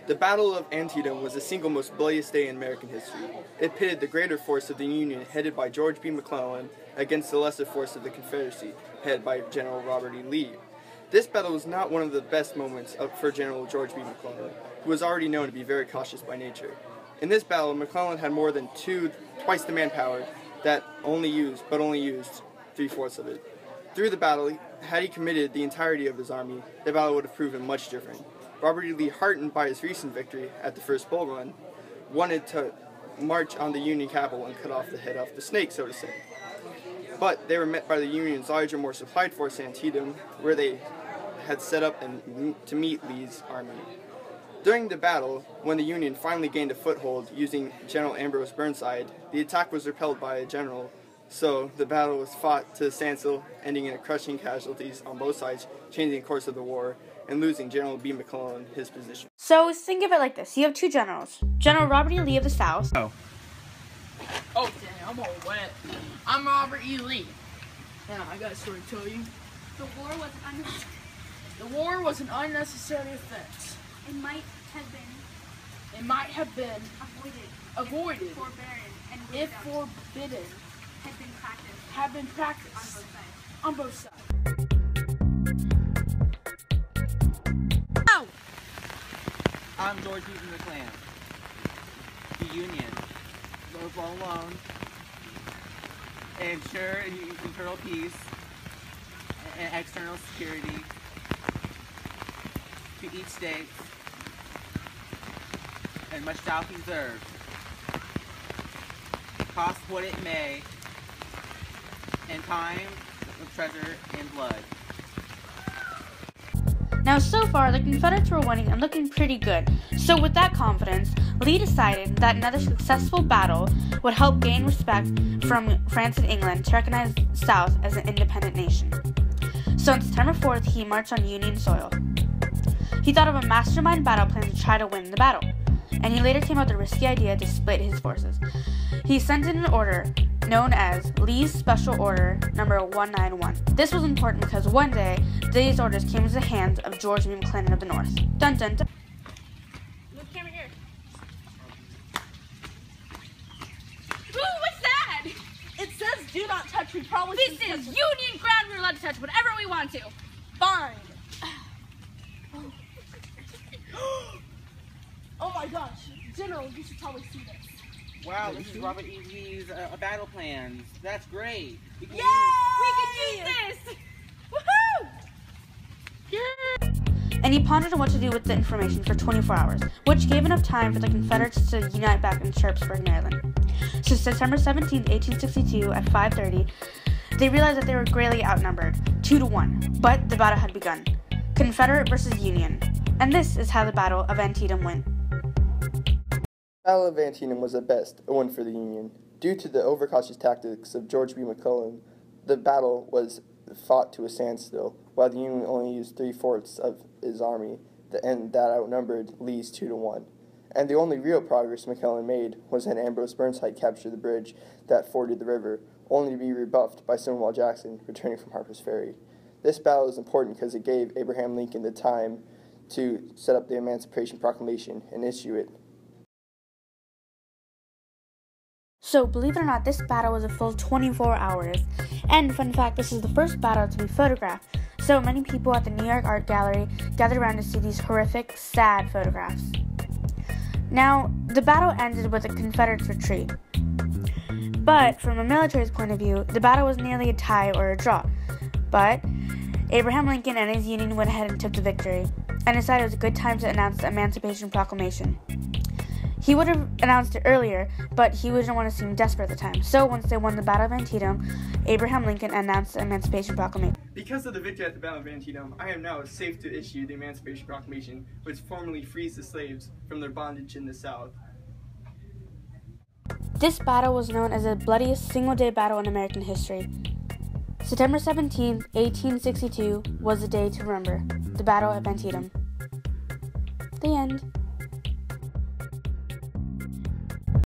The Battle of Antietam was the single most bloodiest day in American history. It pitted the greater force of the Union, headed by George B. McClellan, against the lesser force of the Confederacy, headed by General Robert E. Lee. This battle was not one of the best moments for General George B. McClellan, who was already known to be very cautious by nature. In this battle, McClellan had more than twice the manpower that only used 3/4 of it. Through the battle, had he committed the entirety of his army, the battle would have proven much different. Robert E. Lee, heartened by his recent victory at the first Bull Run, wanted to march on the Union capital and cut off the head off the snake, so to say. But they were met by the Union's larger, more supplied force at Antietam, where they had set up to meet Lee's army. During the battle, when the Union finally gained a foothold using General Ambrose Burnside, the attack was repelled by a general, so the battle was fought to a standstill, ending in crushing casualties on both sides, changing the course of the war, and losing General B. McClellan his position. So think of it like this. You have two generals. General Robert E. Lee of the South. Oh dang, I'm all wet. I'm Robert E. Lee. Now, I got a story to tell you. The war was an unnecessary offense. It might have been avoided, forbearan, and if forbidden, had been practiced on both sides. Ow! I'm George B. McClellan. The Union goes alone and ensure internal peace and external security to each state, and much shall preserve, cost what it may, in time, treasure, and blood. Now, so far, the Confederates were winning and looking pretty good. So with that confidence, Lee decided that another successful battle would help gain respect from France and England to recognize the South as an independent nation. So on September 4th, he marched on Union soil. He thought of a mastermind battle plan to try to win the battle, and he later came up with the risky idea to split his forces. He sent in an order known as Lee's Special Order Number 191. This was important because one day, these orders came into the hands of George B. McClellan of the North. Dun dun dun. Look, camera here. Ooh, what's that? It says do not touch. We probably This is Union ground. We're allowed to touch whatever we want to. fine. Oh my gosh, General, you should probably see this. Wow, this is Robert E. Lee's battle plans. That's great. Yay! We can use this! Woohoo! And he pondered on what to do with the information for 24 hours, which gave enough time for the Confederates to unite back in Sharpsburg, Maryland. So September 17, 1862, at 5:30, they realized that they were greatly outnumbered, 2-1, but the battle had begun. Confederate versus Union. And this is how the Battle of Antietam went. The Battle of Antietam was at best a win for the Union. Due to the overcautious tactics of George B. McClellan, the battle was fought to a standstill, while the Union only used 3/4 of his army, and that outnumbered Lee's 2-1. And the only real progress McClellan made was when Ambrose Burnside captured the bridge that forded the river, only to be rebuffed by Stonewall Jackson returning from Harper's Ferry. This battle is important because it gave Abraham Lincoln the time to set up the Emancipation Proclamation and issue it. So, believe it or not, this battle was a full 24 hours. And fun fact, this is the first battle to be photographed. So many people at the New York Art Gallery gathered around to see these horrific, sad photographs. Now, the battle ended with a Confederate retreat. But from a military's point of view, the battle was nearly a tie or a draw. But Abraham Lincoln and his Union went ahead and took the victory, and decided it was a good time to announce the Emancipation Proclamation. He would have announced it earlier, but he wouldn't want to seem desperate at the time. So once they won the Battle of Antietam, Abraham Lincoln announced the Emancipation Proclamation. Because of the victory at the Battle of Antietam, I am now safe to issue the Emancipation Proclamation, which formally frees the slaves from their bondage in the South. This battle was known as the bloodiest single-day battle in American history. September 17, 1862 was the day to remember, the Battle of Antietam. The end.